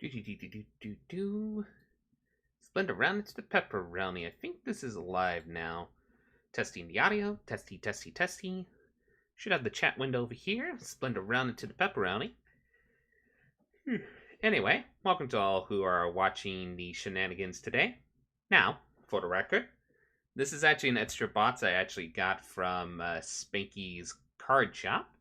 Do do do do do do do. Splendor round into the pepperoni. I think this is live now. Testing the audio. Testy, testy, testy. Should have the chat window over here. Splendor round into the pepperoni. Anyway, welcome to all who are watching the shenanigans today. Now, for the record, this is actually an extra box I actually got from Spanky's card shop.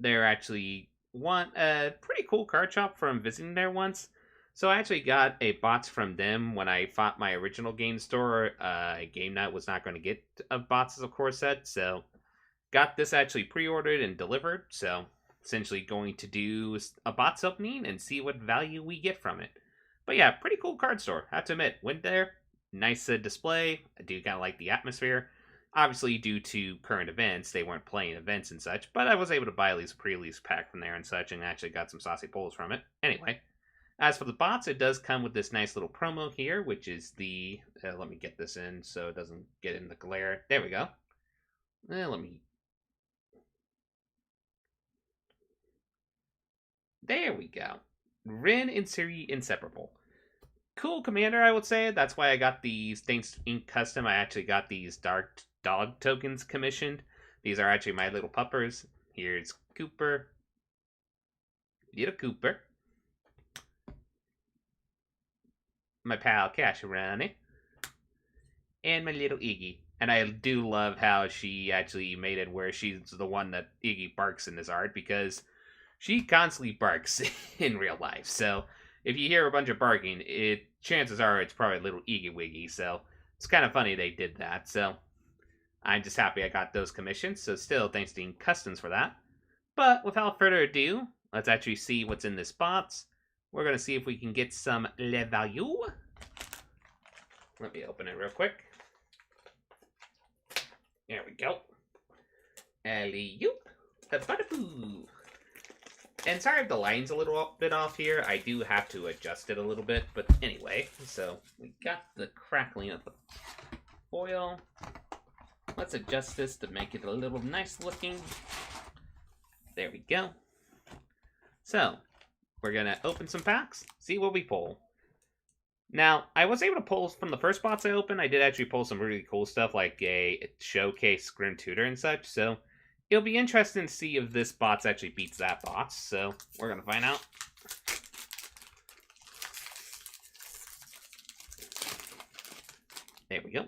They're actually a pretty cool card shop from visiting there once. So I actually got a box from them when I fought my original game store. Game Night was not going to get a boxes of core set, so got this actually pre-ordered and delivered. So essentially going to do a box opening and see what value we get from it. But yeah, pretty cool card store. I have to admit, went there, nice display. I do kind of like the atmosphere. Obviously, due to current events, they weren't playing events and such, but I was able to buy at least a pre-release pack from there and such, and actually got some saucy pulls from it. Anyway, as for the bots, it does come with this nice little promo here, which is the... let me get this in so it doesn't get in the glare. There we go. There we go. Rin and Ciri Inseparable. Cool commander, I would say. That's why I got these Thanks Ink Custom. I actually got these Dark Dog tokens commissioned. These are actually my little puppers. Here's Cooper. Little Cooper. My pal Casharani. And my little Iggy. And I do love how she actually made it where she's the one that Iggy barks in this art, because she constantly barks in real life. So if you hear a bunch of barking, chances are it's probably a little Iggy Wiggy. So it's kind of funny they did that. So I'm just happy I got those commissions. So still, thanks to Ink Customs for that. But without further ado, let's actually see what's in this box. We're going to see if we can get some Le Value. Let me open it real quick. There we go. Alley-oop. Ba-da-boo. And sorry if the line's a little bit off here. I do have to adjust it a little bit. But anyway, so we got the crackling of the foil. Let's adjust this to make it a little nice looking. There we go. So, we're going to open some packs, see what we pull. Now, I was able to pull from the first box I opened. I did actually pull some really cool stuff like a showcase Grim Tutor and such. So, it'll be interesting to see if this box actually beats that box. So, we're going to find out. There we go.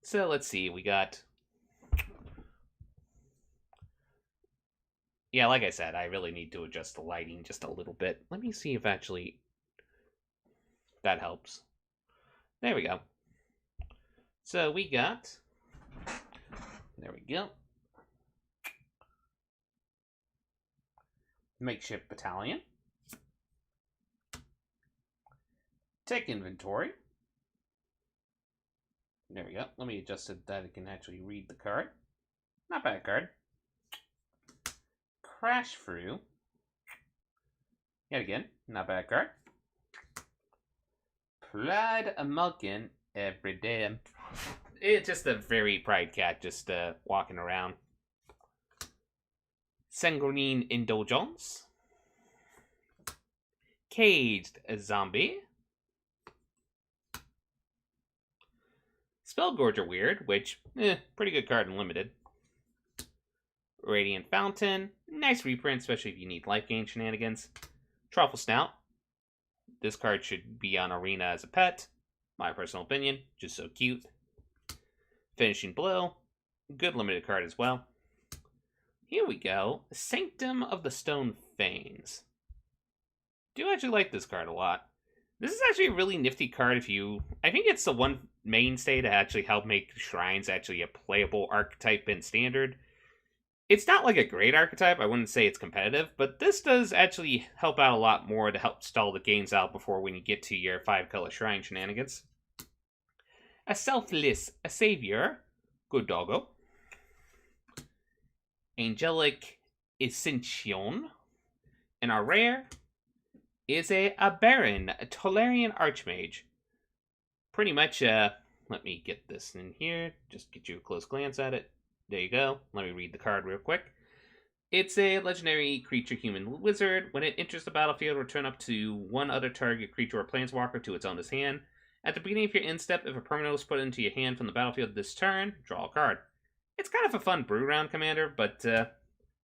So, let's see. We got... Yeah, like I said, I really need to adjust the lighting just a little bit. Let me see if actually that helps. There we go. So we got... There we go. Makeshift Battalion. Take Inventory. There we go. Let me adjust it that it can actually read the card. Not bad card. Crash Through. Yet again, not bad card. Pride Amalkin every day. It's just a very pride cat just walking around. Sanguine Indulgence. Caged Zombie. Spellgorger Weird, which, pretty good card in limited. Radiant Fountain. Nice reprint, especially if you need life gain shenanigans. Truffle Snout. This card should be on Arena as a pet. My personal opinion. Just so cute. Finishing Blow. Good limited card as well. Here we go. Sanctum of the Stone Fanes. Do actually like this card a lot. This is actually a really nifty card if you... I think it's the one mainstay to actually help make Shrines actually a playable archetype in Standard. It's not like a great archetype, I wouldn't say it's competitive, but this does actually help out a lot more to help stall the games out before when you get to your 5-color Shrine shenanigans. A Selfless Savior, good doggo. Angelic Ascension, and our rare is a Baron, a Tolarian Archmage. Pretty much, let me get this in here, just get you a close glance at it. There you go. Let me read the card real quick. It's a legendary creature human wizard. When it enters the battlefield, return up to one other target creature or planeswalker to its owner's hand. At the beginning of your end step, if a permanent was put into your hand from the battlefield this turn, draw a card. It's kind of a fun brew round commander, but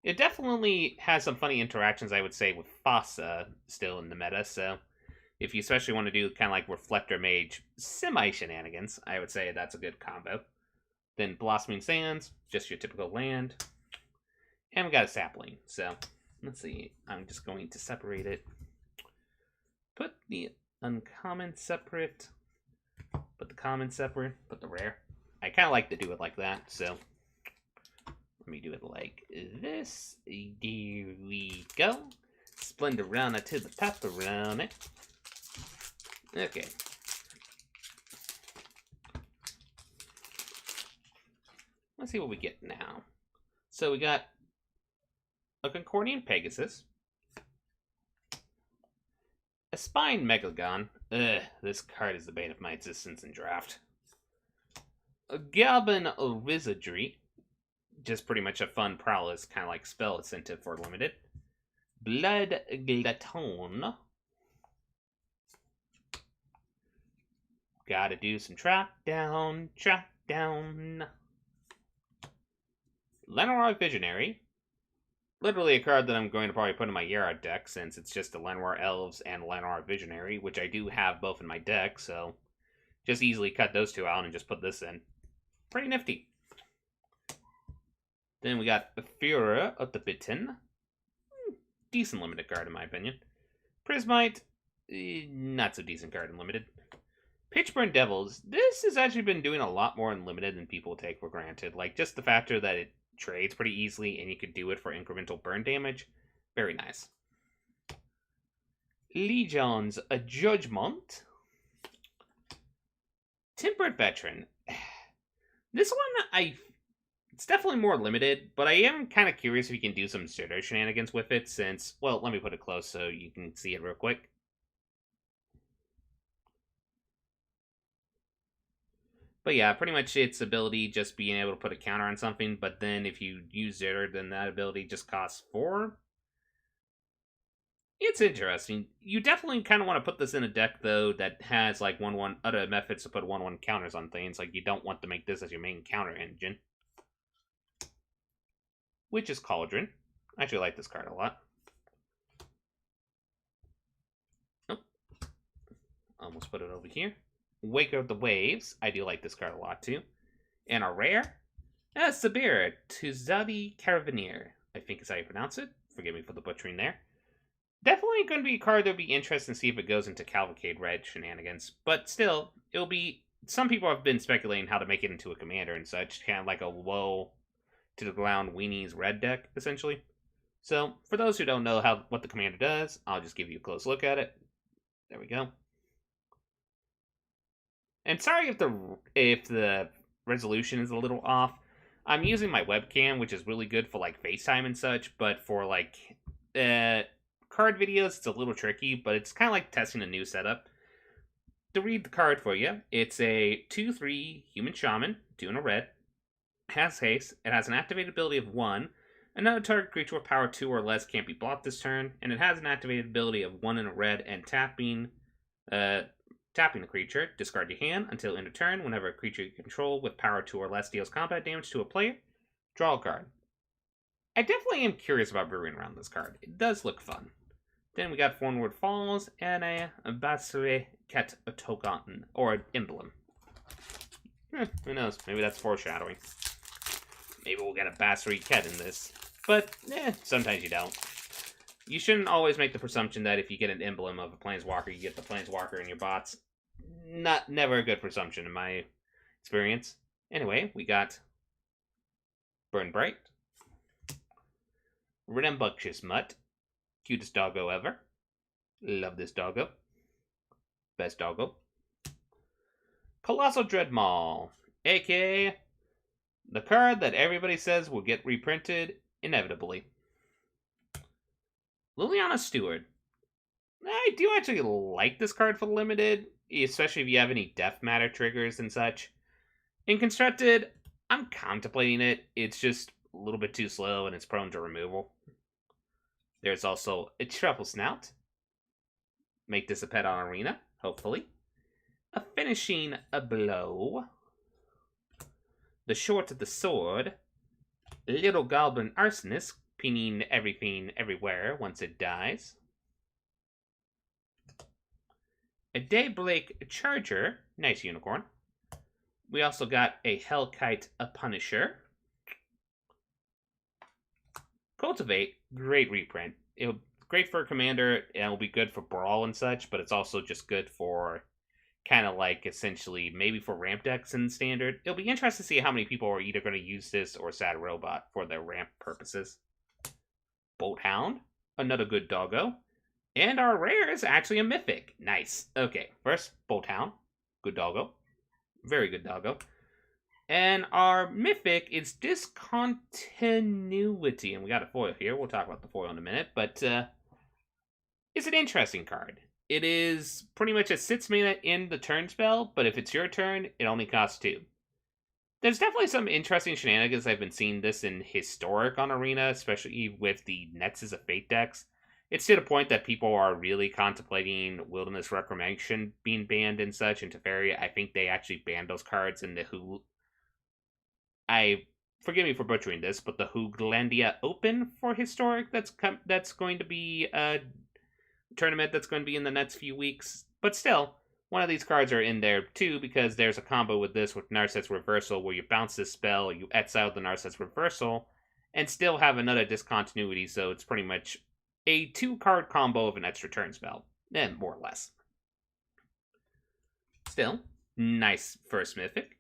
it definitely has some funny interactions, I would say, with Fossa still in the meta. So if you especially want to do kind of like Reflector Mage semi-shenanigans, I would say that's a good combo. Then Blossoming Sands, just your typical land. And we got a sapling. So let's see. I'm just going to separate it. Put the uncommon separate. Put the common separate. Put the rare. I kind of like to do it like that. So let me do it like this. There we go. Splendorana to the top around it. Okay. Let's see what we get now. So we got a Concordian Pegasus, a Spine Megalgon. Ugh, this card is the bane of my existence in draft. A Galban Wizardry, just pretty much a fun prowess, kind of like spell incentive for limited. Blood Glaton. Gotta do some track down. Llanowar Visionary. Literally a card that I'm going to probably put in my Yara deck, since it's just the Llanowar Elves and Llanowar Visionary, which I do have both in my deck, so just easily cut those two out and just put this in. Pretty nifty. Then we got Fura of the Bitten. Decent limited card, in my opinion. Prismite, not so decent card in limited. Pitchburn Devils. This has actually been doing a lot more in limited than people take for granted. Like, just the factor that it trades pretty easily and you could do it for incremental burn damage. Very nice. Legions, a Judgment. Tempered Veteran. This one, it's definitely more limited, but I am kind of curious if you can do some pseudo shenanigans with it since, well, let me put it close so you can see it real quick. But yeah, pretty much its ability just being able to put a counter on something, but then if you use Zitter, then that ability just costs 4. It's interesting. You definitely kind of want to put this in a deck, though, that has like 1/1 other methods to put 1/1 counters on things. Like, you don't want to make this as your main counter engine. Witch's Cauldron. I actually like this card a lot. Oh. Almost put it over here. Waker of the Waves. I do like this card a lot, too. And a rare. Sabir, Tuzadi Caravaneer. I think is how you pronounce it. Forgive me for the butchering there. Definitely going to be a card that would be interesting to see if it goes into Cavalcade Red shenanigans. But still, it'll be... Some people have been speculating how to make it into a commander and such. Kind of like a low to the ground weenies red deck, essentially. So, for those who don't know what the commander does, I'll just give you a close look at it. There we go. And sorry if the resolution is a little off. I'm using my webcam, which is really good for like FaceTime and such, but for like card videos, it's a little tricky, but it's kind of like testing a new setup. To read the card for you, it's a 2/3 human shaman, 2 in a red. It has haste. It has an activated ability of 1. Another target creature with power 2 or less can't be blocked this turn, and it has an activated ability of 1 in a red and tapping the creature. Discard your hand until end of turn. Whenever a creature you control with power 2 or less deals combat damage to a player, draw a card. I definitely am curious about brewing around this card. It does look fun. Then we got Forward Falls and a Basre Ket Tokan, or an emblem. Who knows? Maybe that's foreshadowing. Maybe we'll get a Basri Ket in this. But, sometimes you don't. You shouldn't always make the presumption that if you get an emblem of a Planeswalker, you get the Planeswalker in your bots. Never a good presumption in my experience. Anyway, we got Burn Bright, Rambunctious Mutt, cutest doggo ever. Love this doggo. Best doggo. Colossal Dreadmaw, aka the card that everybody says will get reprinted inevitably. Liliana Steward. I do actually like this card for limited, especially if you have any Death Matter triggers and such. In Constructed, I'm contemplating it. It's just a little bit too slow and it's prone to removal. There's also a Truffle Snout. Make this a pet on Arena, hopefully. A Finishing a Blow. The Short of the Sword. Little Goblin Arsonist, pinging everything everywhere once it dies. A Daybreak Charger, nice unicorn. We also got a Hellkite, a Punisher. Cultivate, great reprint. It'll great for a commander, and it'll be good for Brawl and such, but it's also just good for kind of like essentially maybe for ramp decks in standard. It'll be interesting to see how many people are either going to use this or Sad Robot for their ramp purposes. Bolt Hound, another good doggo. And our rare is actually a mythic. Nice. Okay, first, Bolt Hound. Good doggo. Very good doggo. And our mythic is Discontinuity. And we got a foil here. We'll talk about the foil in a minute. But it's an interesting card. It is pretty much a 6 mana in the turn spell, but if it's your turn, it only costs 2. There's definitely some interesting shenanigans. I've been seeing this in Historic on Arena, especially with the Nexus of Fate decks. It's to the point that people are really contemplating Wilderness Reclamation being banned and such. In Teferi, I think they actually banned those cards in the forgive me for butchering this, but the Hooglandia Open for Historic that's going to be a tournament that's going to be in the next few weeks. But still, one of these cards are in there too because there's a combo with this with Narset's Reversal where you bounce this spell, you exile the Narset's Reversal, and still have another discontinuity, so it's pretty much a 2-card combo of an extra turn spell, more or less. Still, nice first mythic.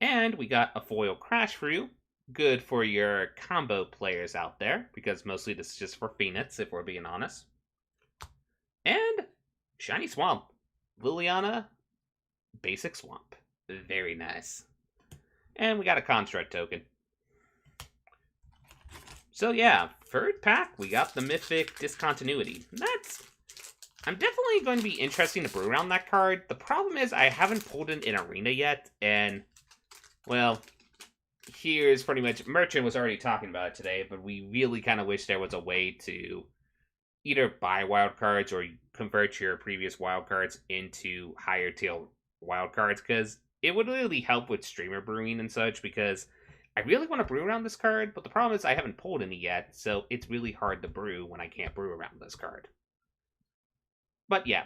And we got a foil Crash Brew, good for your combo players out there, because mostly this is just for Phoenix, if we're being honest. And Shiny Swamp, Liliana, Basic Swamp. Very nice. And we got a Construct token. So yeah, third pack, we got the Mythic Discontinuity. I'm definitely going to be interested to brew around that card. The problem is I haven't pulled it in Arena yet, and, well, here's pretty much, Merchant was already talking about it today, but we really kind of wish there was a way to either buy wild cards or convert your previous wild cards into higher tier wild cards, because it would really help with streamer brewing and such, because I really want to brew around this card, but the problem is I haven't pulled any yet, so it's really hard to brew when I can't brew around this card. But yeah,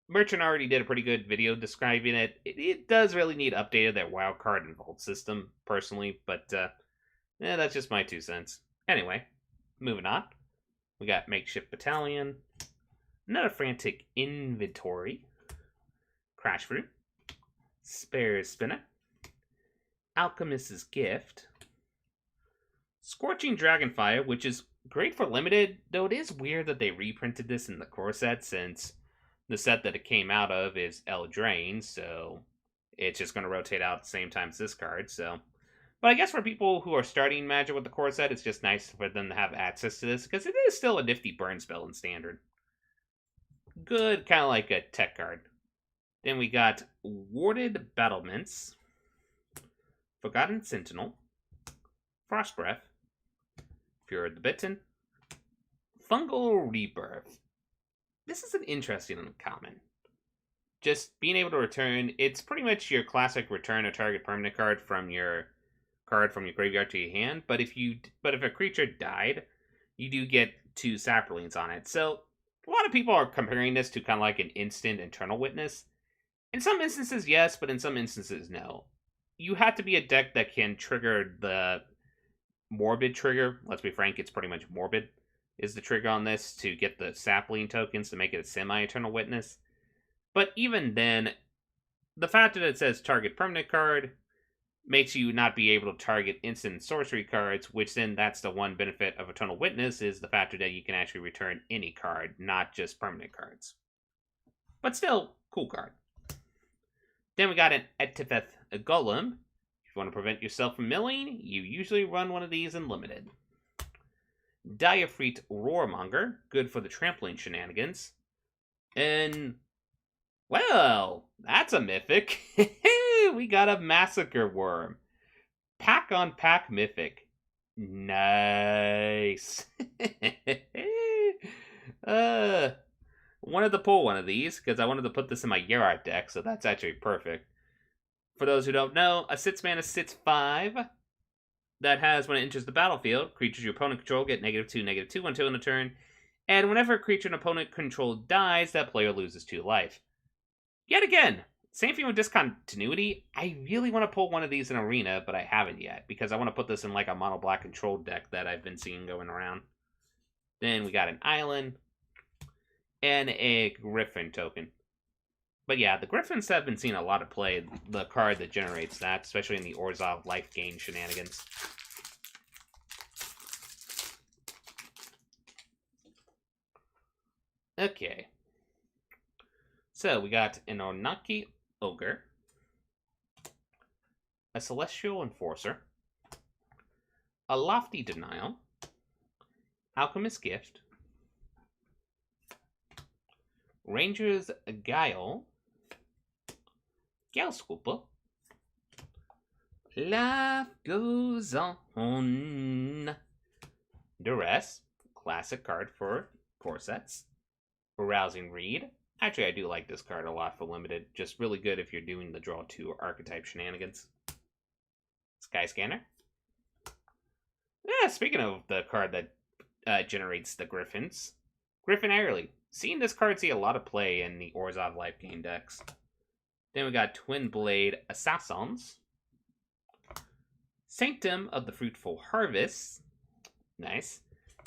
Merchant already did a pretty good video describing it. It does really need updated, that wild card and vault system, personally, but that's just my 2 cents. Anyway, moving on. We got Makeshift Battalion, another Frantic Inventory, Crash Brew, Spare Spinner, Alchemist's Gift, Scorching Dragonfire, which is great for limited, though it is weird that they reprinted this in the core set, since the set that it came out of is Eldraine, so it's just going to rotate out at the same time as this card, so. But I guess for people who are starting Magic with the core set, it's just nice for them to have access to this, because it is still a nifty burn spell in Standard. Good, kind of like a tech card. Then we got Warded Battlements, Forgotten Sentinel, Frost Breath, Fury of the Bitten, Fungal Rebirth. This is an interesting uncommon. Just being able to return, it's pretty much your classic return a target permanent card from your graveyard to your hand, but if a creature died, you do get 2 Saprolines on it. So a lot of people are comparing this to kind of like an instant Eternal Witness. In some instances, yes, but in some instances, no. You have to be a deck that can trigger the Morbid trigger. Let's be frank, it's pretty much Morbid is the trigger on this to get the Sapling tokens to make it a semi-Eternal Witness. But even then, the fact that it says target permanent card makes you not be able to target instant sorcery cards, which then that's the one benefit of Eternal Witness, is the fact that you can actually return any card, not just permanent cards. But still, cool card. Then we got an Etifeth Golem. If you want to prevent yourself from milling, you usually run one of these in limited. Diaphrete Roarmonger, good for the trampling shenanigans. And, well, that's a mythic. We got a Massacre Worm. Pack on Pack Mythic. Nice. uh, Wanted to pull one of these because I wanted to put this in my Yarart deck, so that's actually perfect. For those who don't know, a 6-mana sits 5 that has, when it enters the battlefield, creatures your opponent control get -2/-2 until in a turn, and whenever a creature an opponent controlled dies, that player loses 2 life. Yet again, same thing with discontinuity. I really want to pull one of these in Arena, but I haven't yet, because I want to put this in like a mono black controlled deck that I've been seeing going around. Then we got an island and a Griffin token. But yeah, the Griffins have been seeing a lot of play, the card that generates that, especially in the Orzhov life gain shenanigans. Okay. So we got an Onaki Ogre, a Celestial Enforcer, a Lofty Denial, Alchemist Gift, Ranger's Guile, Gale Scooper, Life Goes On, Duress, classic card for core sets, Rousing Reed. Actually, I do like this card a lot for limited. Just really good if you're doing the draw 2 archetype shenanigans. Sky Scanner. Yeah, speaking of the card that generates the Griffins, Griffin Airly. Seeing this card see a lot of play in the Orzhov life gain decks. Then we got Twin Blade Assassins, Sanctum of the Fruitful Harvest. Nice.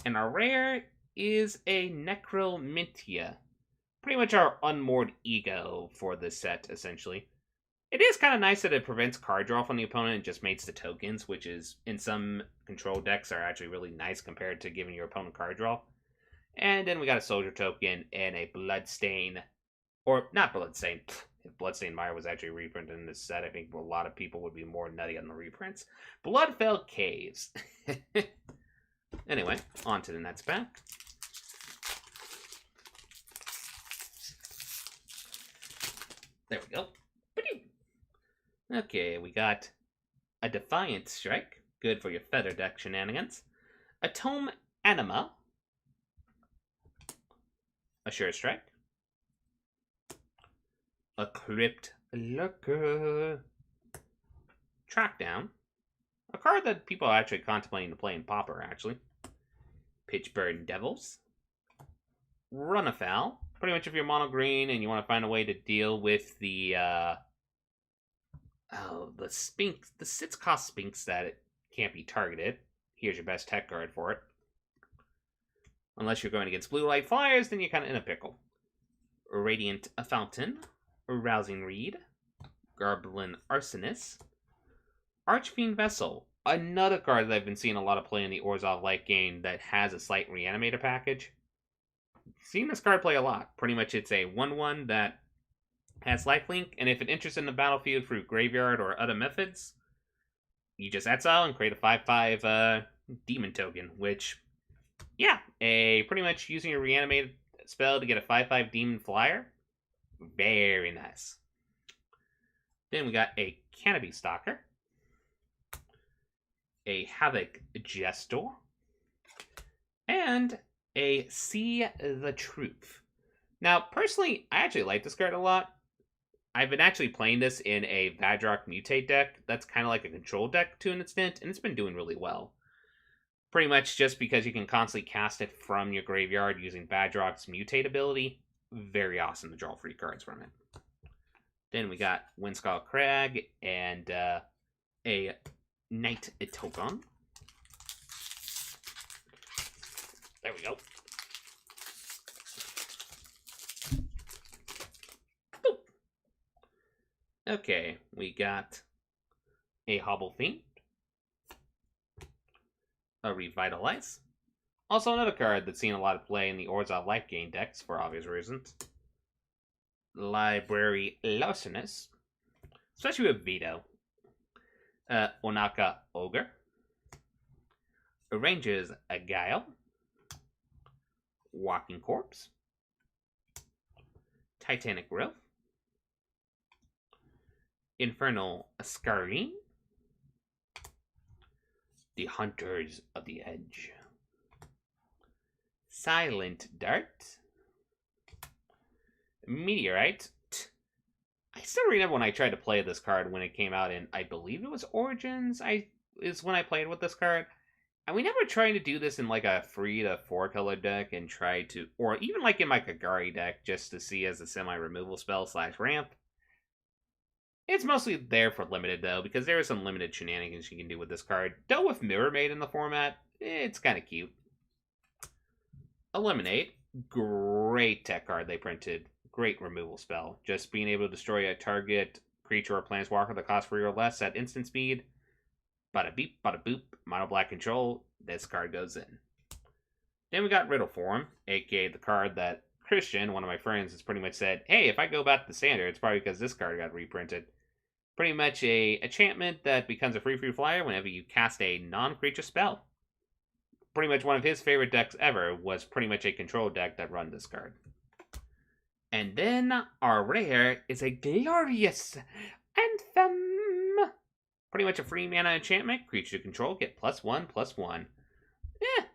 And our rare is a Necromintia. Pretty much our unmoored ego for this set, essentially. It is kind of nice that it prevents card draw from the opponent and just mates the tokens, which is, in some control decks, are actually really nice compared to giving your opponent card draw. And then we got a Soldier token and a Bloodstain. Or, not Bloodstain. If Bloodstain Mire was actually reprinted in this set, I think a lot of people would be more nutty on the reprints. Bloodfell Caves. Anyway, on to the next pack. There we go. Okay, we got a Defiant Strike, good for your Feather deck shenanigans. A Tome Anima, a Sure Strike, a Crypt Lurker, Trackdown, a card that people are actually contemplating to play in Pauper, actually. Pitchburn Devils, Run Afoul. Pretty much if you're mono green and you want to find a way to deal with the Sphinx, the 6 cost Sphinx that it can't be targeted. Here's your best tech card for it. Unless you're going against blue light flyers, then you're kind of in a pickle. Radiant Fountain, Rousing Reed, Garblin Arsonist, Archfiend Vessel, another card that I've been seeing a lot of play in the Orzhov life gain that has a slight reanimator package. Seen this card play a lot. Pretty much it's a 1/1 that has lifelink, and if it enters in the battlefield through graveyard or other methods, you just exile and create a 5/5 demon token, which, yeah, pretty much using a reanimated spell to get a 5/5 demon flyer. Very nice. Then we got a Canopy Stalker, a Havoc Jester, and a See the Truth. Now, personally, I actually like this card a lot. I've been actually playing this in a Vadrock Mutate deck that's kind of like a control deck to an extent, and it's been doing really well. Pretty much just because you can constantly cast it from your graveyard using Vadrock's Mutate ability. Very awesome to draw free cards from it. Then we got Windskull Crag and a Night Token. There we go. Boop. Okay, we got a Hobble Fiend, a Revitalize. Also another card that's seen a lot of play in the Orzhov life gain decks for obvious reasons. Library Larcenist, especially with Veto. Onaka Ogre, Ranger's Guile, Walking Corpse, Titanic Growth, Infernal Scarine, The Hunters of the Edge. Silent Dart. Meteorite. I still remember when I tried to play this card when it came out in, I believe it was Origins, is when I played with this card. And we never tried to do this in like a 3 to 4 color deck and try to, or even like in my Kagari deck just to see as a semi-removal spell / ramp. It's mostly there for limited though, because there are some limited shenanigans you can do with this card. Though with Mirror Maid in the format, it's kind of cute. Eliminate. Great tech card they printed. Great removal spell. Just being able to destroy a target creature or planeswalker that costs 3 or less at instant speed. Bada beep, bada boop, mono black control. This card goes in. Then we got Riddle Form, aka the card that Christian, one of my friends, has pretty much said, hey, if I go back to the standard, it's probably because this card got reprinted. Pretty much a enchantment that becomes a free flyer whenever you cast a non-creature spell. Pretty much one of his favorite decks ever was pretty much a control deck that run this card. And then our rare is a Glorious Anthem. Pretty much a free mana enchantment. Creature control, get +1/+1.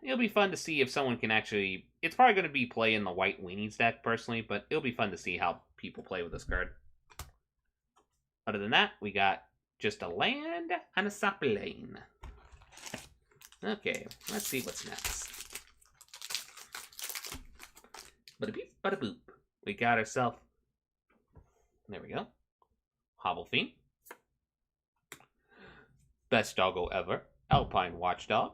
It'll be fun to see if someone can actually... It's probably going to be play in the White Weenies deck, personally, but it'll be fun to see how people play with this card. Other than that, we got just a land and a sapling. Okay, let's see what's next. Bada beep, bada boop. We got ourselves... There we go. Hobble Fiend. Best doggo ever. Alpine Watchdog.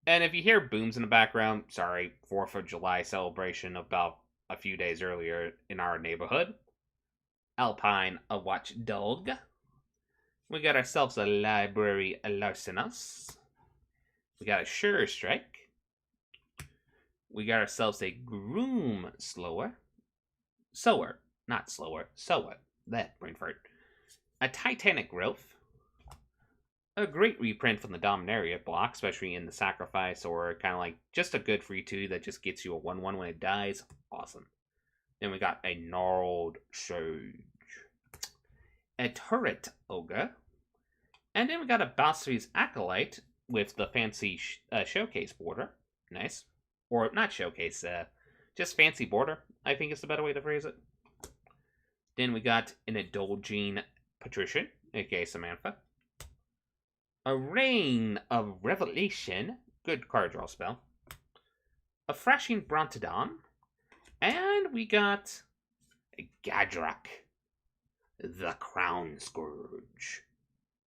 And if you hear booms in the background, sorry, 4th of July celebration about a few days earlier in our neighborhood. Alpine a Watchdog. We got ourselves a Library Larcenous. We got a Sure Strike. We got ourselves a Groom Sower, not Slower. Sower. That brain fart. A Titanic Growth. A great reprint from the Dominaria block, especially in the Sacrifice, or kind of like just a good free 2 that just gets you a 1/1 when it dies. Awesome. Then we got a Gnarled Surge. A Turret Ogre. And then we got a Basri's Acolyte with the fancy showcase border. Nice. Or not showcase, just fancy border, I think is the better way to phrase it. Then we got an Indulging Patrician, aka Samantha. A Reign of Revelation, good card draw spell. A Thrashing Brontodon. And we got a Gadrak, the Crown Scourge.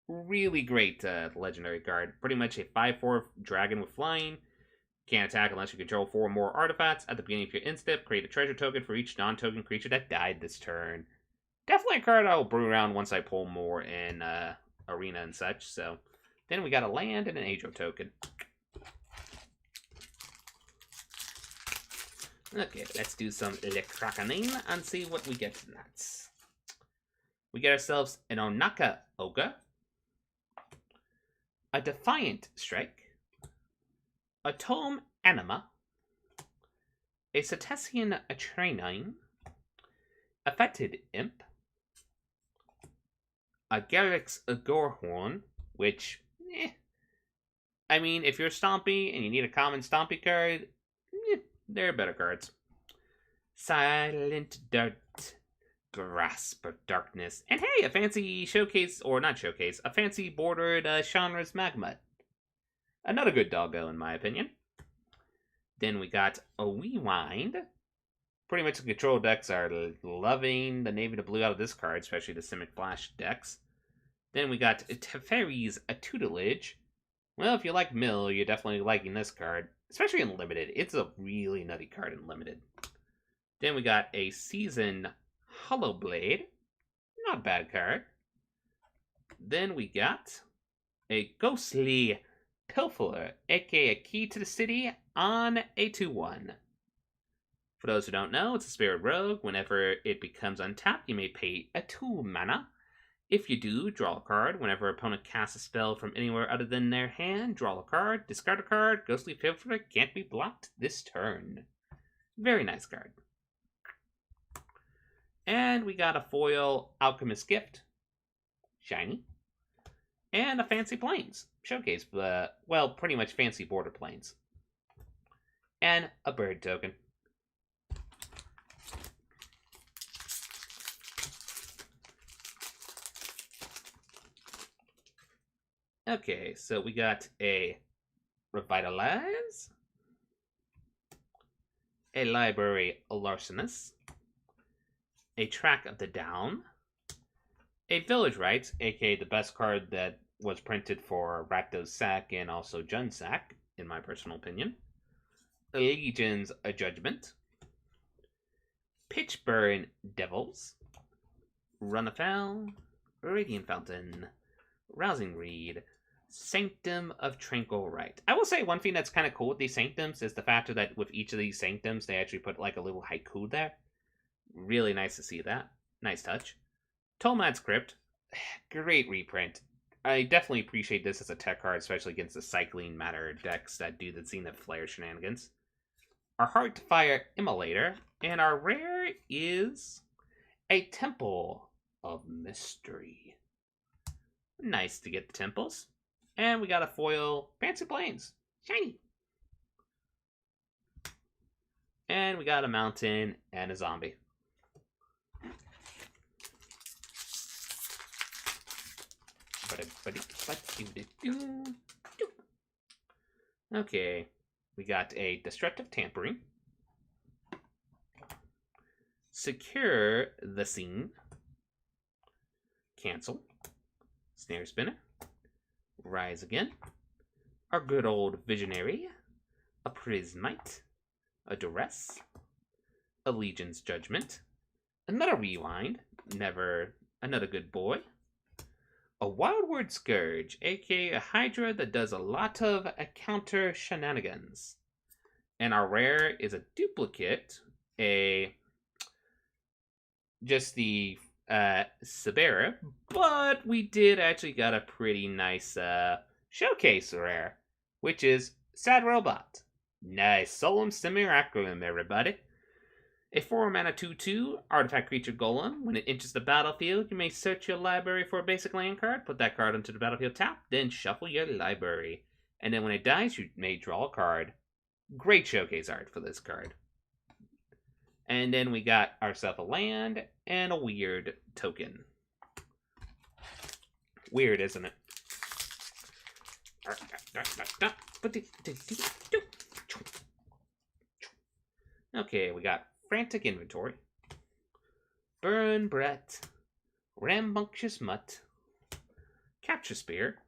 Really great legendary card. Pretty much a 5/4 dragon with flying. Can't attack unless you control 4 or more artifacts. At the beginning of your end step, create a treasure token for each non-token creature that died this turn. Definitely a card I'll brew around once I pull more in Arena and such. So then we got a land and an Aedro token. Okay, let's do some Le Krakening and see what we get next. We get ourselves an Onaka Ogre. A Defiant Strike. A Tome Anima. A Cetacean Trainine. A Fetid Imp. A Garrix Gorehorn, which, I mean, if you're Stompy and you need a common Stompy card, there are better cards. Silent Dart. Grasp of Darkness. And hey, a fancy showcase, or not showcase, a fancy bordered Shanra's Magma. Another good doggo, in my opinion. Then we got a Rewind. Pretty much the control decks are loving the navy to blue out of this card, especially the Simic Flash decks. Then we got Teferi's Tutelage. Well, if you like Mill, you're definitely liking this card, especially in Limited. It's a really nutty card in Limited. Then we got a Season Hollow Blade. Not a bad card. Then we got a Ghostly Pilferer, aka Key to the City, on a 2/1. For those who don't know, it's a Spirit Rogue. Whenever it becomes untapped, you may pay a 2 mana. If you do, draw a card. Whenever an opponent casts a spell from anywhere other than their hand, draw a card, discard a card. Ghostly Pilferer can't be blocked this turn. Very nice card. And we got a foil Alchemist Gift. Shiny. and a Fancy Plains showcase. Well, pretty much Fancy Border Plains. And a bird token. Okay, so we got a Revitalize, a Library Larcenous, a Track of the Down, a Village Rites, aka the best card that was printed for Rakdos Sack and also Jund Sack, in my personal opinion, Legion's A Judgment, Pitchburn Devils, Run Afoul, Radiant Fountain, Rousing Reed, Sanctum of Tranquil Rite. I will say one thing that's kind of cool with these Sanctums is the fact that with each of these Sanctums, they actually put like a little haiku there. Really nice to see that. Nice touch. Tolmad's Crypt. Great reprint. I definitely appreciate this as a tech card, especially against the Cycling Matter decks that do the Zenith Flare shenanigans. Our Heartfire Immolator. And our rare is a Temple of Mystery. Nice to get the temples. And we got a foil Fancy Plains. Shiny. And we got a mountain and a zombie. Okay. We got a Destructive Tampering. Secure the Scene. Cancel. Snare Spinner. Rise Again. Our good old Visionary. A Prismite. A Duress. A Legion's Judgment. Another Rewind. Never another good boy. A Wildward Scourge, aka a Hydra that does a lot of counter shenanigans. And our rare is a duplicate. Just the Sabera, but we did actually got a pretty nice showcase rare, which is Sad Robot. Nice Solemn Simulacrum, everybody. A 4-mana 2/2 artifact creature golem. When it enters the battlefield, you may search your library for a basic land card, put that card onto the battlefield tap, then shuffle your library. And then when it dies, you may draw a card. Great showcase art for this card. And then we got ourselves a land and a weird token. Weird, isn't it? Okay, we got Frantic Inventory, Burn Brett, Rambunctious Mutt, Capture Spear,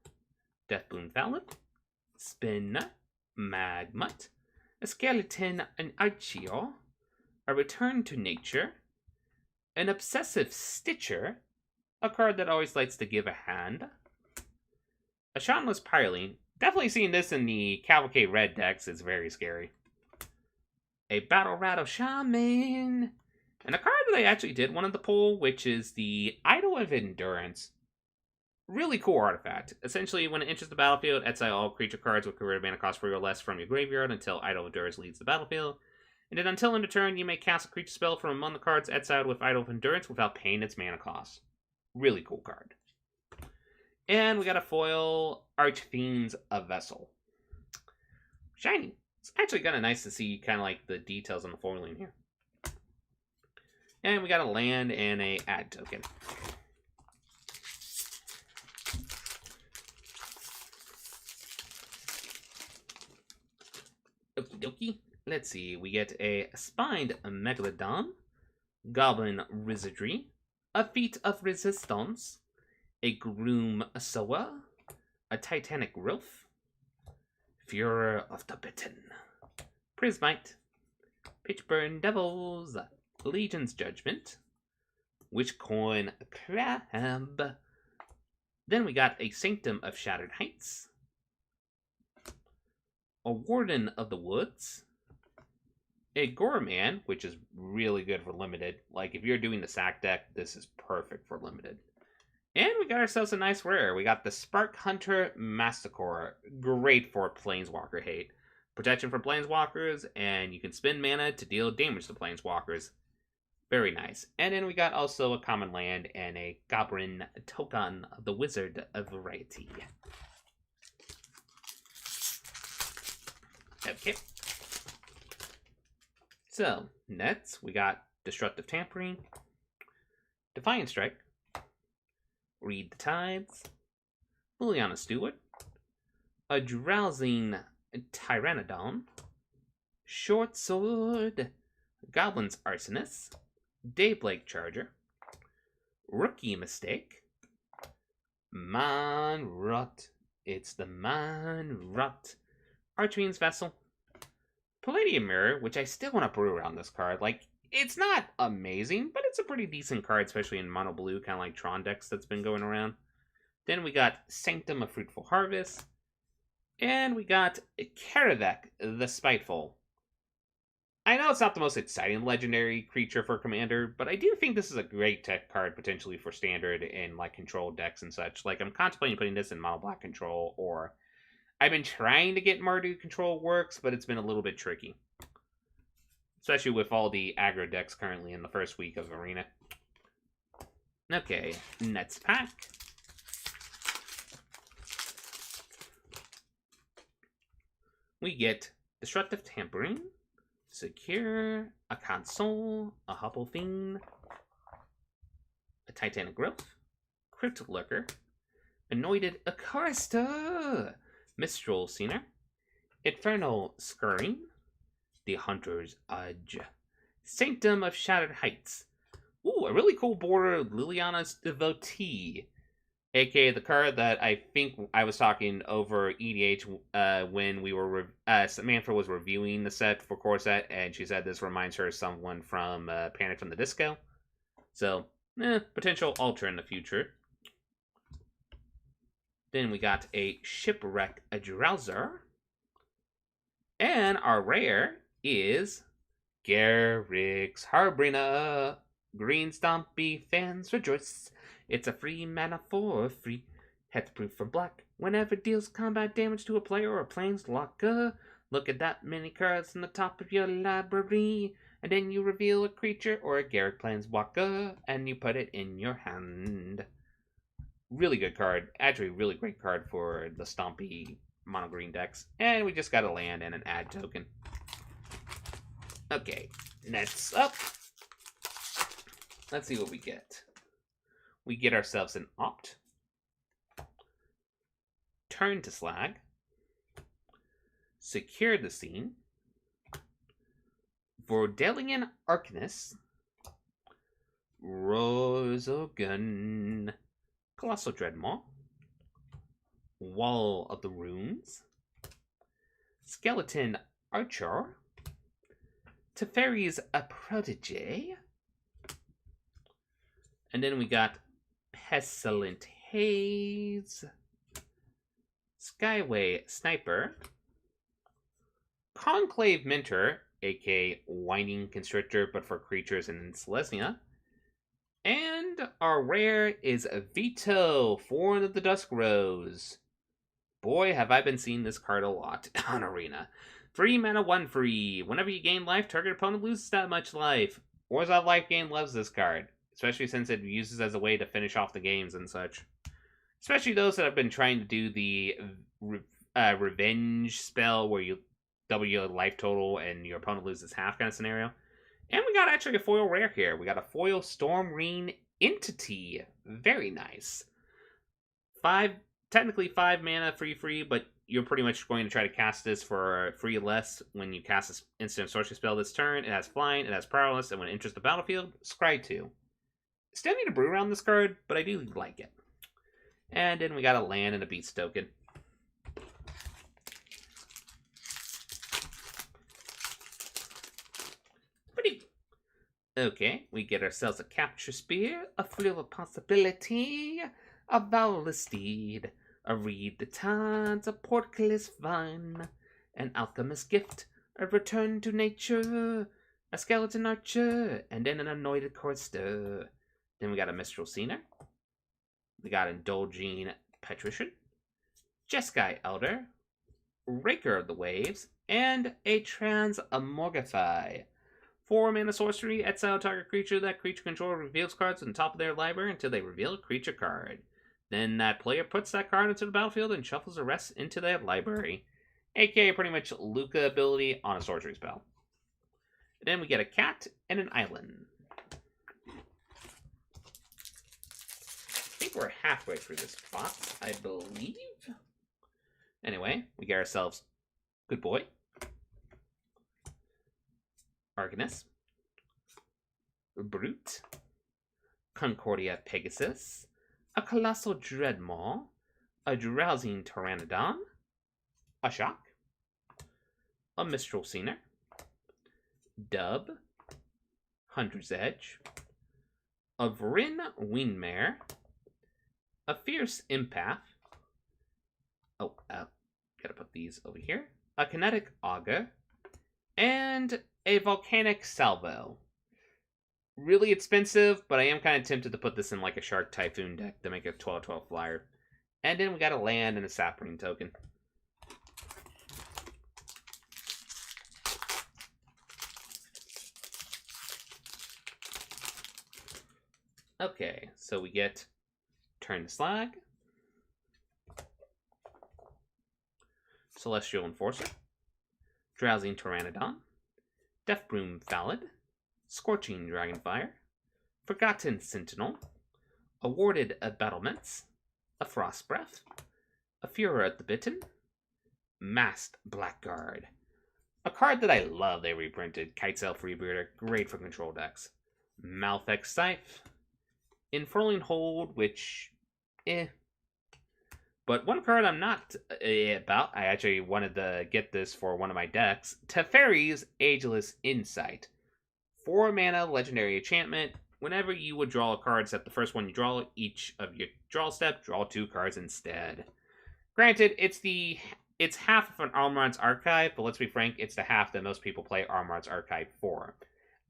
Deathboon Fallon, Spin, Magmutt, a Skeleton, an Archeo, a Return to Nature, an Obsessive Stitcher, a card that always likes to give a hand, a Shaunless Pyreling. Definitely seeing this in the Cavalcade Red decks is very scary. A Battle Rattle Shaman, and a card that I actually did one of the poll, which is the Idol of Endurance. Really cool artifact. Essentially, when it enters the battlefield, exile all creature cards with converted mana cost 3 or less from your graveyard until Idol of Endurance leaves the battlefield. And then until end of turn, you may cast a creature spell from among the cards exiled with Idol of Endurance without paying its mana cost. Really cool card. And we got a foil Archfiend's A Vessel. Shiny. It's actually kind of nice to see kind of like the details on the foiling here. And we got a land and a add token. Okie dokie. Let's see. We get a Spined Megalodon, Goblin Wizardry, a Feat of Resistance, a Groom Soa, a Titanic Roof, Furor of the Bitten, Prismite, Pitchburn Devils, Legion's Judgment, Witchcoin Crab. Then we got a Sanctum of Shattered Heights, a Warden of the Woods, a Goreman, which is really good for limited. Like, if you're doing the sack deck, this is perfect for limited. And we got ourselves a nice rare. We got the Spark Hunter Masticore. Great for Planeswalker hate. Protection for Planeswalkers, and you can spend mana to deal damage to Planeswalkers. Very nice. And then we got also a common land and a goblin token of the wizard of variety. Okay. So, next we got Destructive Tampering, Defiant Strike, Read the Tides, Liliana Steward, a Drowsing Tyrannodon, Short Sword, Goblin's Arsonist, Daybreak Charger, Rookie Mistake, Monrot. It's the Monrot. Archfiend's Vessel, Palladium Mirror, which I still want to brew around this card. Like, it's not amazing, but it's a pretty decent card, especially in mono blue, kind of like Tron decks that's been going around. Then we got Sanctum of Fruitful Harvest, and we got Karavek the Spiteful. I know it's not the most exciting legendary creature for Commander, but I do think this is a great tech card potentially for Standard and like control decks and such. Like, I'm contemplating putting this in mono black control, or I've been trying to get Mardu control works, but it's been a little bit tricky. Especially with all the aggro decks currently in the first week of Arena. Okay, next pack. We get Destructive Tampering, Secure, a Console, a Hopple Fiend, a Titanic Growth, Crypt Lurker, Anointed Acarista, Mistral Seiner, Infernal Scurrying, the Hunter's Edge, Sanctum of Shattered Heights. Ooh, a really cool border, Liliana's Devotee, aka the card that I think I was talking over EDH when we were Samantha was reviewing the set for Core Set, and she said this reminds her of someone from Panic from the Disco. So, potential alter in the future. Then we got a Shipwreck Drowser. And our rare is Garruk's Harbinger. Green Stompy fans rejoice. It's a free mana for free. Hexproof for black. Whenever it deals combat damage to a player or a planeswalker, look at that many cards on the top of your library, and then you reveal a creature or a Garruk planeswalker, and you put it in your hand. Really good card. Actually, really great card for the Stompy mono green decks. And we just got a land and an add token. Okay, next up. Let's see what we get. We get ourselves an Opt. Turn to Slag. Secure the Scene. Vordelian Arcanist. Rosogun. Colossal Dreadmaw. Wall of the Runes. Skeleton Archer. Teferi's a Protege. And then we got Pestilent Haze. Skyway Sniper. Conclave Mentor, aka Whining Constrictor, but for creatures in Selesnya. And our rare is Vito, Form of the Dusk Rose. Boy, have I been seeing this card a lot on Arena. 3 mana, 1 free. Whenever you gain life, target opponent loses that much life. Orzhov Life Gain loves this card, especially since it uses as a way to finish off the games and such. Especially those that have been trying to do the revenge spell where you double your life total and your opponent loses half kind of scenario. And we got actually a foil rare here. We got a foil Stormreign Entity. Very nice. Technically 5 mana free, but you're pretty much going to try to cast this for free less when you cast this instant sorcery spell this turn. It has flying, it has powerless, and when it enters the battlefield, scry 2. Still need to brew around this card, but I do like it. And then we got a land and a beast token. Okay, we get ourselves a Capture Spear, a Flail of Possibility, a Valorous Steed, a Read the Tides, a Portcullis Vine, an Alchemist Gift, a Return to Nature, a Skeleton Archer, and then an Anointed Chorister. Then we got a Mistral Seiner. We got Indulging Patrician, Jeskai Elder, Raker of the Waves, and a Transmogrify. 4-mana sorcery, exile target creature. That creature controller reveals cards on top of their library until they reveal a creature card. Then that player puts that card into the battlefield and shuffles the rest into their library. AKA pretty much Luca ability on a sorcery spell. And then we get a cat and an island. I think we're halfway through this box, I believe. Anyway, we get ourselves Good Boy, Arcanist, Brute, Concordia Pegasus, a Colossal Dreadmaw, a Drowsing Pteranodon, a Shock, a Mistral Scener, Dub, Hunter's Edge, a Vryn Wingmare, a Fierce Empath, gotta put these over here, a Kinetic Augur, and a Volcanic Salvo. Really expensive, but I am kind of tempted to put this in like a Shark Typhoon deck to make a 12/12 flyer. And then we got a land and a Saproing token. Okay, so we get Turn the Slag, Celestial Enforcer, Drowsing Pteranodon, Deathbroom Phalid, Scorching Dragonfire, Forgotten Sentinel, Awarded Battlements, a Frost Breath, a Furor at the Bitten, Masked Blackguard. A card that I love they reprinted, Kitesail Freebirder, great for control decks. Malfex Scythe, Enfurling Hold, which, But one card I'm not about, I actually wanted to get this for one of my decks, Teferi's Ageless Insight. 4-mana legendary enchantment. Whenever you would draw a card, except the first one you draw, each of your draw step, draw 2 cards instead. Granted, it's half of an Armoron's Archive, but let's be frank, it's the half that most people play Armoron's Archive for.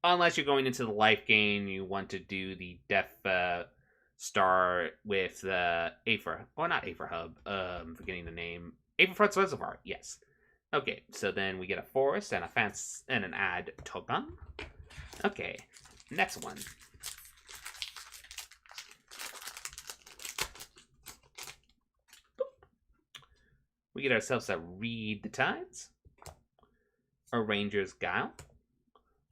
Unless you're going into the life gain, you want to do the Death Star with the Aether, or not Aether Hub, forgetting the name, Aetherfront Reservoir, yes. Okay, so then we get a forest and and an Ad Togon. Okay, next one. We get ourselves a Read the Tides, a Ranger's Guile,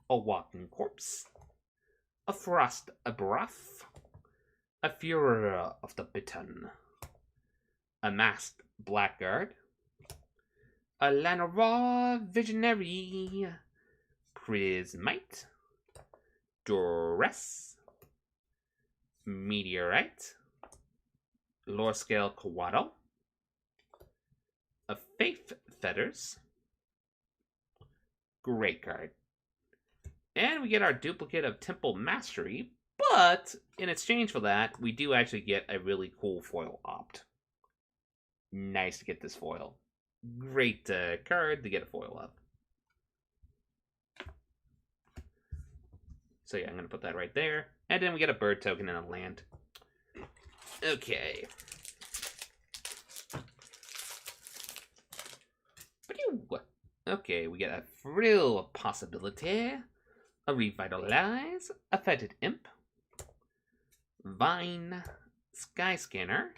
a Walking Corpse, a Frost Abruff, a Furor of the Bitten, a Masked Blackguard, a Llanowar Visionary, Prismite, Duress, Meteorite, Lorescale Kawato, a Faith Fetters, great card. And we get our duplicate of Temple Mastery, but in exchange for that, we do actually get a really cool foil opt. Nice to get this foil. Great card to get a foil up. So yeah, I'm going to put that right there. And then we get a bird token and a land. Okay. Okay, we get a Frill Possibility, a Revitalize, a Fetid Imp, Vine, Sky Scanner,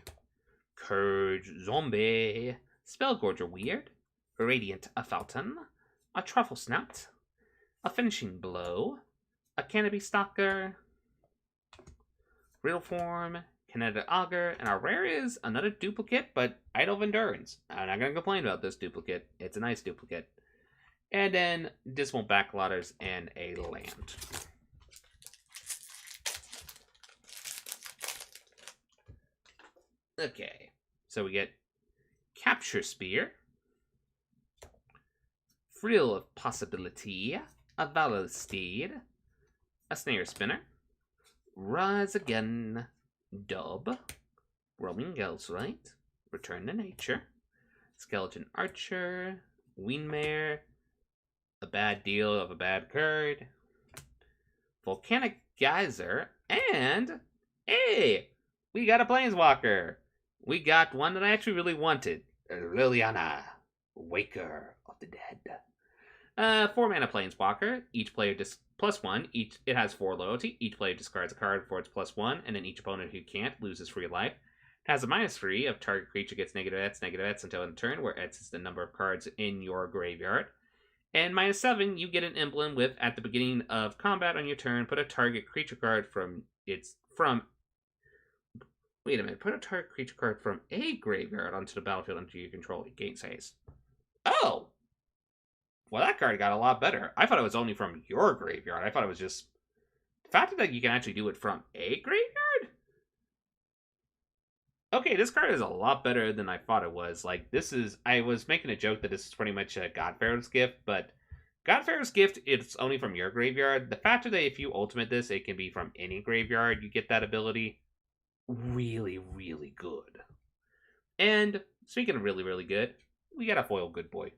Curge Zombie, Spellgorger Weird, Radiant Fountain, a Truffle Snout, a Finishing Blow, a Canopy Stalker, Riddle Form, Kinetic Augur, and our rare is another duplicate, but Idol of Endurance. I'm not going to complain about this duplicate. It's a nice duplicate. And then Dismal Backlotters and a land. Okay, so we get Capture Spear, Frill of Possibility, a Valor Steed, a Snare Spinner, Rise Again, Dub, Roaming Gelsrite, Return to Nature, Skeleton Archer, Wingmare, a bad deal of a bad card, Volcanic Geyser, and, hey, we got a Planeswalker. We got one that I actually really wanted, Liliana, Waker of the Dead. 4 mana Planeswalker. Each player +1. It has 4 loyalty. Each player discards a card for its +1, and then each opponent who can't loses free life. It has a -3 of target creature gets -X until end turn, where X is the number of cards in your graveyard. And -7, you get an emblem with at the beginning of combat on your turn, put a target creature card Wait a minute, put a target creature card from a graveyard onto the battlefield under your control. It gains haste. Oh! Well, that card got a lot better. I thought it was only from your graveyard. I thought it was just... The fact that you can actually do it from a graveyard? Okay, this card is a lot better than I thought it was. Like, I was making a joke that this is pretty much a Godfarer's Gift, but Godfarer's Gift, it's only from your graveyard. The fact that if you ultimate this, it can be from any graveyard, you get that ability. Really, really good. And speaking of really, really good, we got a foil good boy.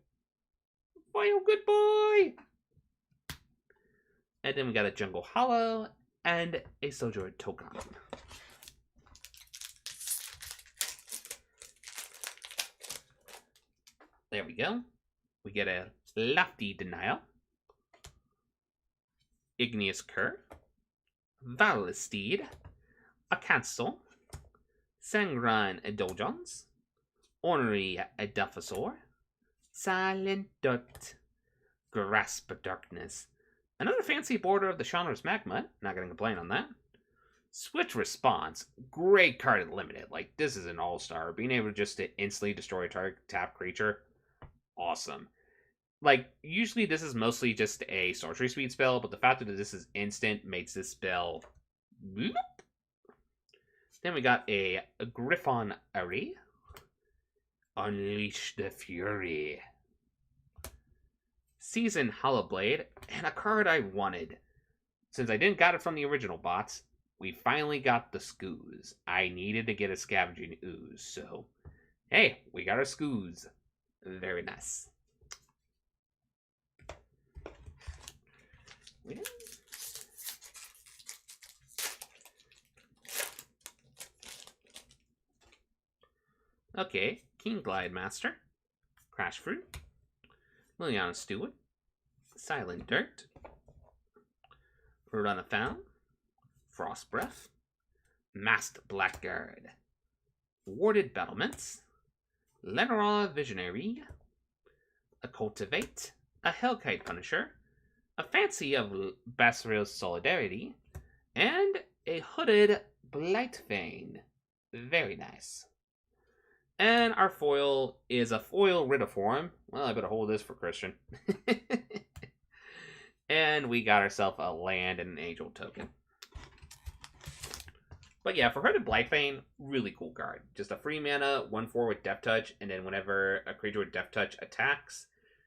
Foil good boy! And then we got a Jungle Hollow and a Sojourn Token. There we go. We get a Lofty Denial, Igneous Curve, Valorous Steed, a Cancel, Sangran Doljons, Ornery Adaphosaur, Silent Dirt, Grasp of Darkness, another fancy border of the Chandler's Magma, not gonna complain on that. Switch Response, great card at limited, like this is an all-star, being able just to instantly destroy a target tap creature, awesome. Like, usually this is mostly just a sorcery speed spell, but the fact that this is instant makes this spell... Boop. Then we got a Griffon Ari. Unleash the Fury. Season Hollowblade, and a card I wanted. Since I didn't got it from the original bots, we finally got the Scooz. I needed to get a Scavenging Ooze, so... Hey, we got our Scooz. Very nice. Yeah. Okay, King Glide Master, Crash Fruit, Liliana Stewart, Silent Dirt, Run Found, Frost Breath, Masked Blackguard, Warded Battlements, Lenora Visionary, a Cultivate, a Hellkite Punisher, a Fancy of Basriel's Solidarity, and a Hooded Blightbane. Very nice. And our foil is a foil Riddiform. Well, I better hold this for Christian. And we got ourselves a land and an angel token. But yeah, for Hooded Blightbane, really cool card. Just a free mana, 1/4 with Death Touch, and then whenever a creature with Death Touch attacks,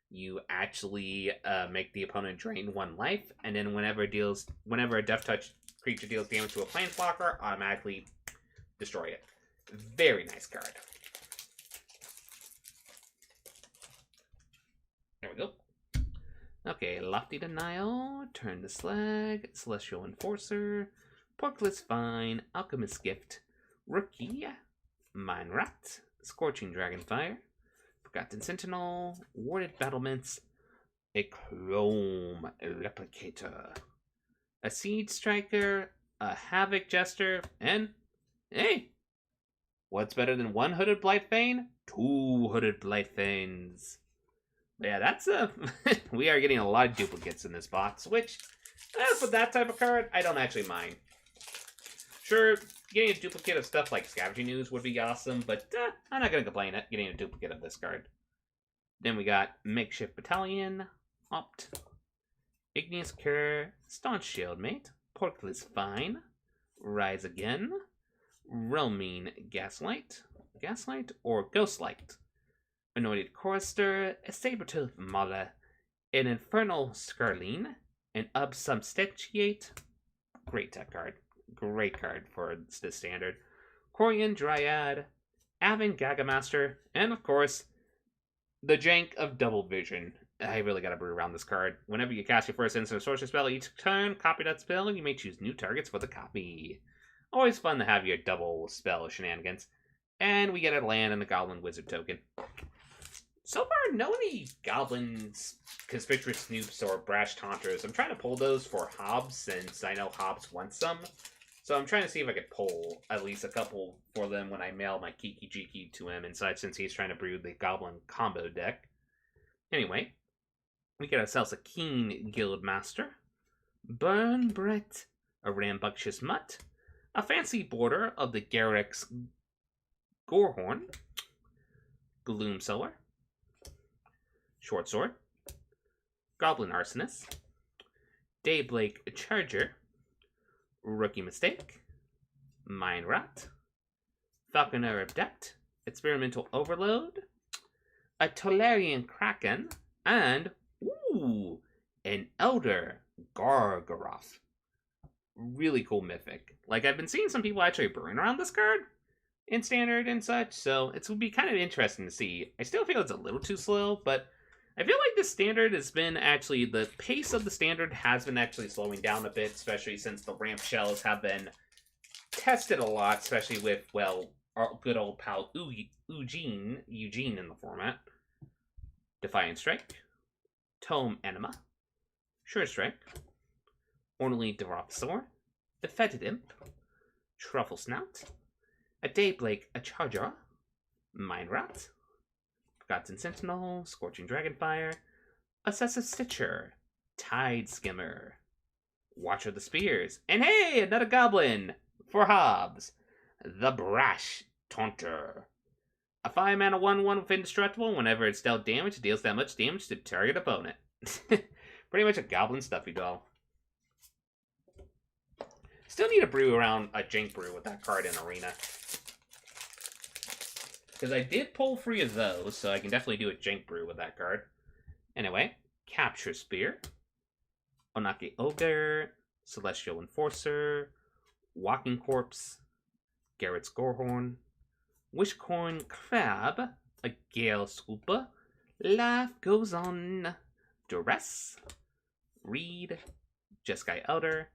you actually make the opponent drain 1 life, and then whenever a Death Touch creature deals damage to a Planeswalker, automatically destroy it. Very nice card. There we go. Okay, Lofty Denial, Turn the Slag, Celestial Enforcer, Porkless Vine, Alchemist Gift, Rookie, Mine Rat, Scorching Dragonfire, Forgotten Sentinel, Warded Battlements, a Chrome Replicator, a Seed Striker, a Havoc Jester, and, hey, what's better than 1 Hooded Blightbane? 2 Hooded Blightbanes. Yeah, that's we are getting a lot of duplicates in this box, which, for that type of card, I don't actually mind. Sure, getting a duplicate of stuff like Scavenging Ooze would be awesome, but I'm not going to complain at getting a duplicate of this card. Then we got Makeshift Battalion, Opt, Igneous Cure, Staunch Shieldmate, Porkless Vine, Rise Again, Roaming Gaslight or Ghostlight, Anointed Chorister, a Sabertooth Mala, an Infernal Scarline, an Substantiate. Great tech card. Great card for the standard. Corian Dryad, Avon Gagamaster, and of course, the jank of Double Vision. I really gotta brew around this card. Whenever you cast your first instant or sorcery spell each turn, copy that spell, and you may choose new targets for the copy. Always fun to have your double spell shenanigans. And we get a land and the Goblin Wizard token. So far, no any goblins, conspicuous snoops, or brash taunters. I'm trying to pull those for Hobbs since I know Hobbs wants some. So I'm trying to see if I could pull at least a couple for them when I mail my Kiki Jiki to him and such, since he's trying to brew the Goblin combo deck. Anyway, we get ourselves a Keen Guildmaster, Burn Brett, a Rambunctious Mutt, a fancy border of the Garrix Gorehorn, Gloomsower, Short Sword, Goblin Arsonist, Dayblake Charger, Rookie Mistake, Mind Rot, Falconer Abduct, Experimental Overload, a Tolarian Kraken, and, an Elder Gargaroth. Really cool mythic. Like, I've been seeing some people actually burn around this card in Standard and such, so it would be kind of interesting to see. I still feel it's a little too slow, but I feel like the Standard has been actually, the pace of the Standard has been actually slowing down a bit, especially since the ramp shells have been tested a lot, especially with, well, our good old pal Eugene in the format. Defiant Strike, Tome Anima, Sure Strike, Ornally Deropsaur, the Fetid Imp, Truffle Snout, a Dayblake, a Charger, Mind Rot, Forgotten Sentinel, Scorching Dragonfire, Obsessive Stitcher, Tide Skimmer, Watcher of the Spears, and hey, another goblin for Hobbs, the Brash Taunter. A 5-mana 1/1 with Indestructible. Whenever it's dealt damage, it deals that much damage to the target opponent. Pretty much a goblin stuffy doll. Still need to brew around a Jank Brew with that card in Arena. Because I did pull 3 of those, so I can definitely do a Jank Brew with that card. Anyway, Capture Spear, Onaki Ogre, Celestial Enforcer, Walking Corpse, Garrett's Gorehorn, Wishcorn Crab, a Gale Scooper, Life Goes On, Duress, Reed, Jeskai Elder,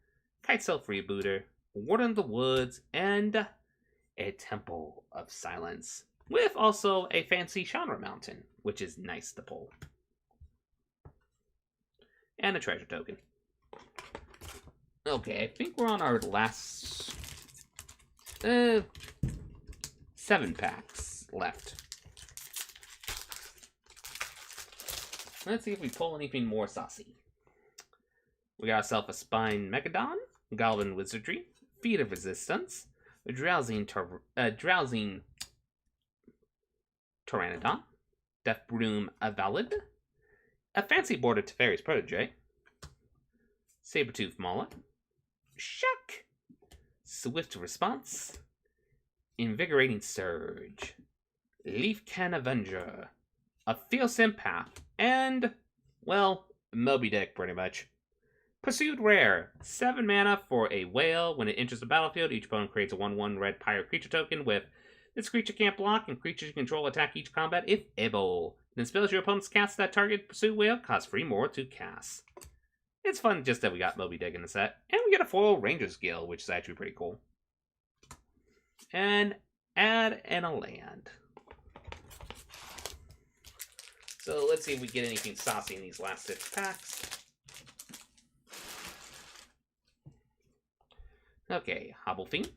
Kiteself Rebooter, Warden of the Woods, and a Temple of Silence, with also a fancy Chandra Mountain, which is nice to pull. And a treasure token. Okay, I think we're on our last 7 packs left. Let's see if we pull anything more saucy. We got ourselves a Spine Megadon, Goblin Wizardry, Feet of Resistance, a Drowsing Pteranodon, Death Broom Valid, a fancy border Teferi's Protege, Sabertooth Mauler, Shock, Swift Response, Invigorating Surge, Leaf Can Avenger, a Fierce Empath, and, well, Moby Dick, pretty much. Pursued Rare, 7 mana for a whale. When it enters the battlefield, each opponent creates a 1/1 red pirate creature token with this creature can't block, and creatures you control attack each combat if able. Then spells your opponents cast that target pursued whale cost 3 more to cast. It's fun just that we got Moby Dick in the set. And we get a foil Ranger's Guild, which is actually pretty cool. And add and a land. So let's see if we get anything saucy in these last 6 packs. Okay, Hobble Fiend,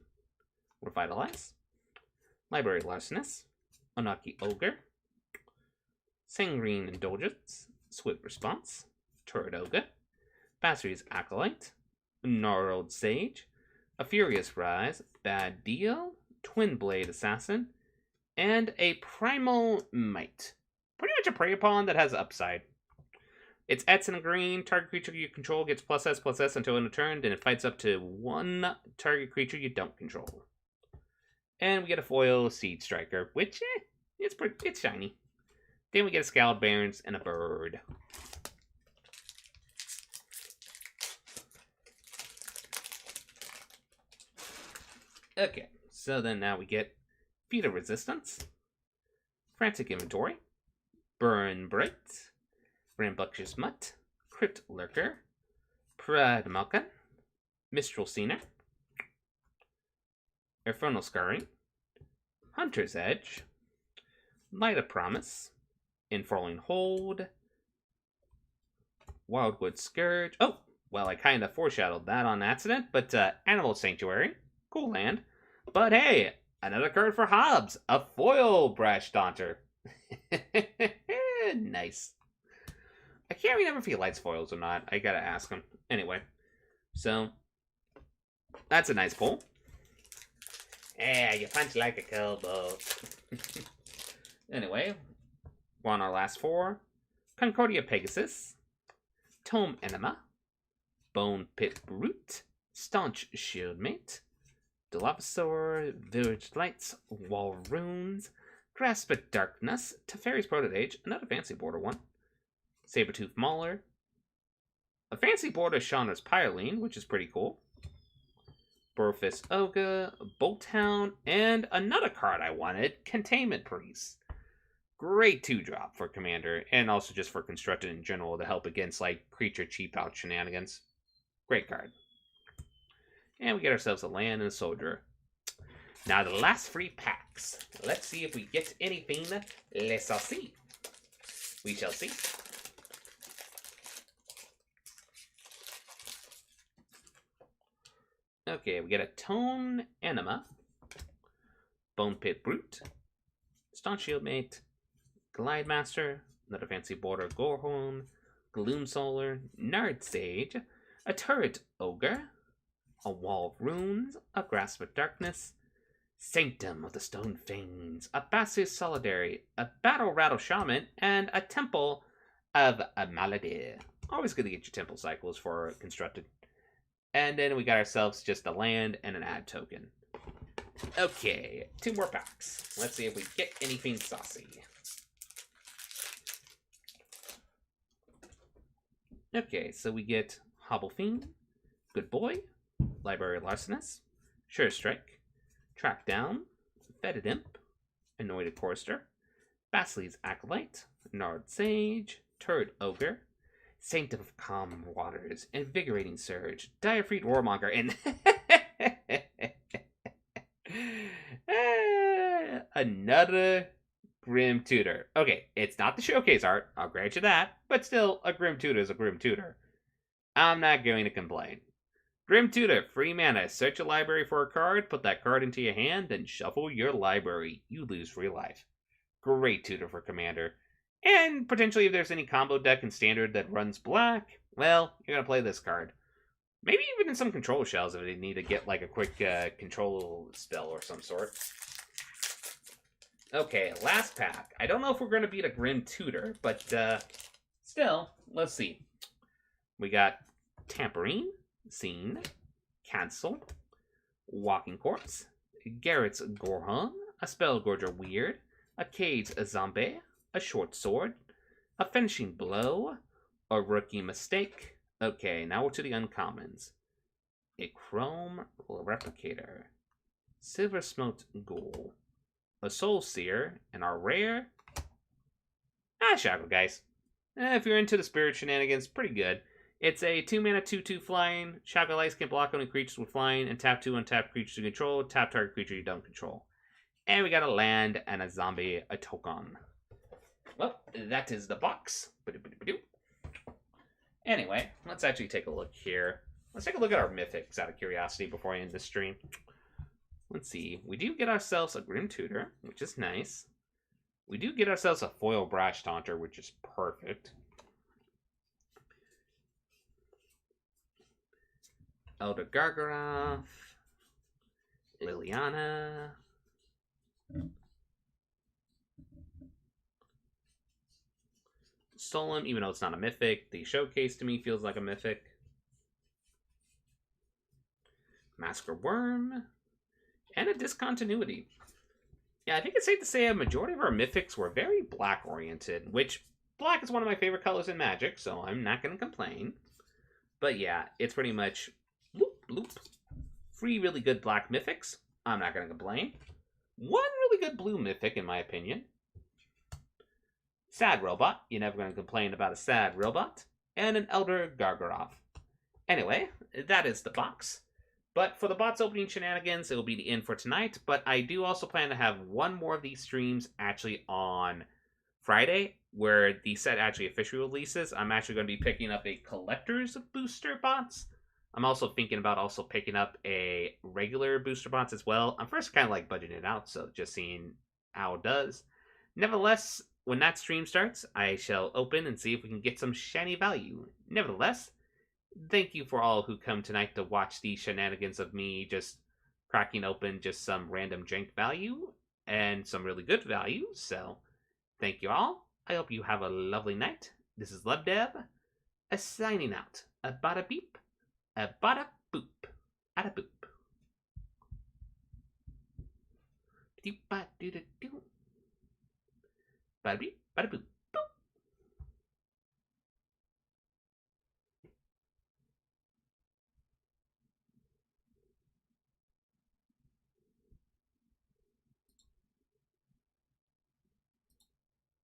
Revitalize, Library Larcenous, Onaki Ogre, Sanguine Indulgence, Swift Response, Turret Ogre, Basri's Acolyte, Gnarled Sage, a Furious Rise, Bad Deal, Twin Blade Assassin, and a Primal Might. Pretty much a Prey Upon that has upside. It's X and green. Target creature you control gets +S/+S until end of turn. Then it fights up to 1 target creature you don't control. And we get a foil Seed Striker, which, it's shiny. Then we get a Scowled Barons and a bird. Okay, so then now we get Feet of Resistance, Frantic Inventory, Burn Bright, Rambunctious Mutt, Crypt Lurker, Pride Malkin, Mistral Scener, Infernal Scarring, Hunter's Edge, Light of Promise, Enthralling Hold, Wildwood Scourge. Oh, well, I kind of foreshadowed that on accident, but Animal Sanctuary, cool land. But hey, another card for Hobbs, a foil Brash Daunter. Nice. I can't remember if he likes foils or not. I gotta ask him. Anyway, so that's a nice pull. Yeah, you punch like a cowboy. Anyway, we're on our last four. Concordia Pegasus, Tome Enema, Bone Pit Brute, Staunch Shieldmate, Dilophosaur, Village Lights, Wall Runes, Grasp of Darkness, Teferi's Prototage, another fancy border one, Sabertooth Mauler, a fancy border Shauna's Pyroline, which is pretty cool, Burfist Ogre, Bolthound, and another card I wanted, Containment Priest. Great 2-drop for Commander, and also just for Constructed in general to help against, like, creature cheap-out shenanigans. Great card. And we get ourselves a land and a soldier. Now, the last 3 packs. Let's see if we get anything. Let's see. We shall see. Okay, we get a Tome Enema, Bone Pit Brute, Staunch Shieldmate, Glide Master, another fancy border Gorehorn, Gloomsolar, Nard Sage, a Turret Ogre, a Wall of Runes, a Grasp of Darkness, Sanctum of the Stone Fangs, a Bassus Solidary, a Battle Rattle Shaman, and a Temple of Malady. Always good to get your temple cycles for Constructed. And then we got ourselves just a land and an ad token. Okay, 2 more packs. Let's see if we get anything saucy. Okay, so we get Hobble Fiend, Good Boy, Library Larcenous, Sure Strike, Track Down, Fetid Imp, Anointed Chorister, Basili's Acolyte, Nard Sage, Turret Ogre, Sanctum of Calm Waters, Invigorating Surge, Direfleet Warmonger, and another Grim Tutor. Okay, it's not the showcase art, I'll grant you that, but still, a Grim Tutor is a Grim Tutor. I'm not going to complain. Grim Tutor, free mana, search a library for a card, put that card into your hand, then shuffle your library. You lose free life. Great tutor for Commander. And potentially if there's any combo deck in Standard that runs black, well, you're going to play this card. Maybe even in some control shells if they need to get like a quick control spell or some sort. Okay, last pack. I don't know if we're going to beat a Grim Tutor, but still, let's see. We got Tamperine, Scene, Cancel, Walking Corpse, Garrett's Gorehorn, a Spellgorger Weird, a Cage Zombie, a Short Sword, a Finishing Blow, a Rookie Mistake. Okay, now we're to the uncommons. A Chrome Replicator, Silver Smoked Ghoul, a Soul Seer, and our rare... Shackle, guys. If you're into the Spirit shenanigans, pretty good. It's a 2-mana 2/2 flying. Shackle Ice can block only creatures with flying, and tap 2 untapped creatures you control, tap target creature you don't control. And we got a land and a zombie, a token. Well, that is the box. Anyway, let's actually take a look here. Let's take a look at our mythics out of curiosity before I end this stream. Let's see. We do get ourselves a Grim Tutor, which is nice. We do get ourselves a foil Brash Daunter, which is perfect. Elder Gargaroth, Liliana, Solemn, even though it's not a mythic. The showcase to me feels like a mythic. Masker Worm, and a Discontinuity. Yeah, I think it's safe to say a majority of our mythics were very black-oriented, which black is one of my favorite colors in Magic, so I'm not going to complain. But yeah, it's pretty much bloop, bloop. 3 really good black mythics. I'm not going to complain. 1 really good blue mythic, in my opinion. Sad Robot. You're never going to complain about a sad robot. And an Elder Gargaroth. Anyway, that is the box. But for the bots opening shenanigans, it will be the end for tonight. But I do also plan to have 1 more of these streams actually on Friday, where the set actually officially releases, I'm actually going to be picking up a collector's booster box. I'm also thinking about also picking up a regular booster box as well. I'm first kind of like budgeting it out, so just seeing how it does. Nevertheless, when that stream starts, I shall open and see if we can get some shiny value. Nevertheless, thank you for all who come tonight to watch the shenanigans of me just cracking open just some random jank value and some really good value. So, thank you all. I hope you have a lovely night. This is LevDev, signing out. A bada beep, a bada boop, a boop. Bada beep, bada boop.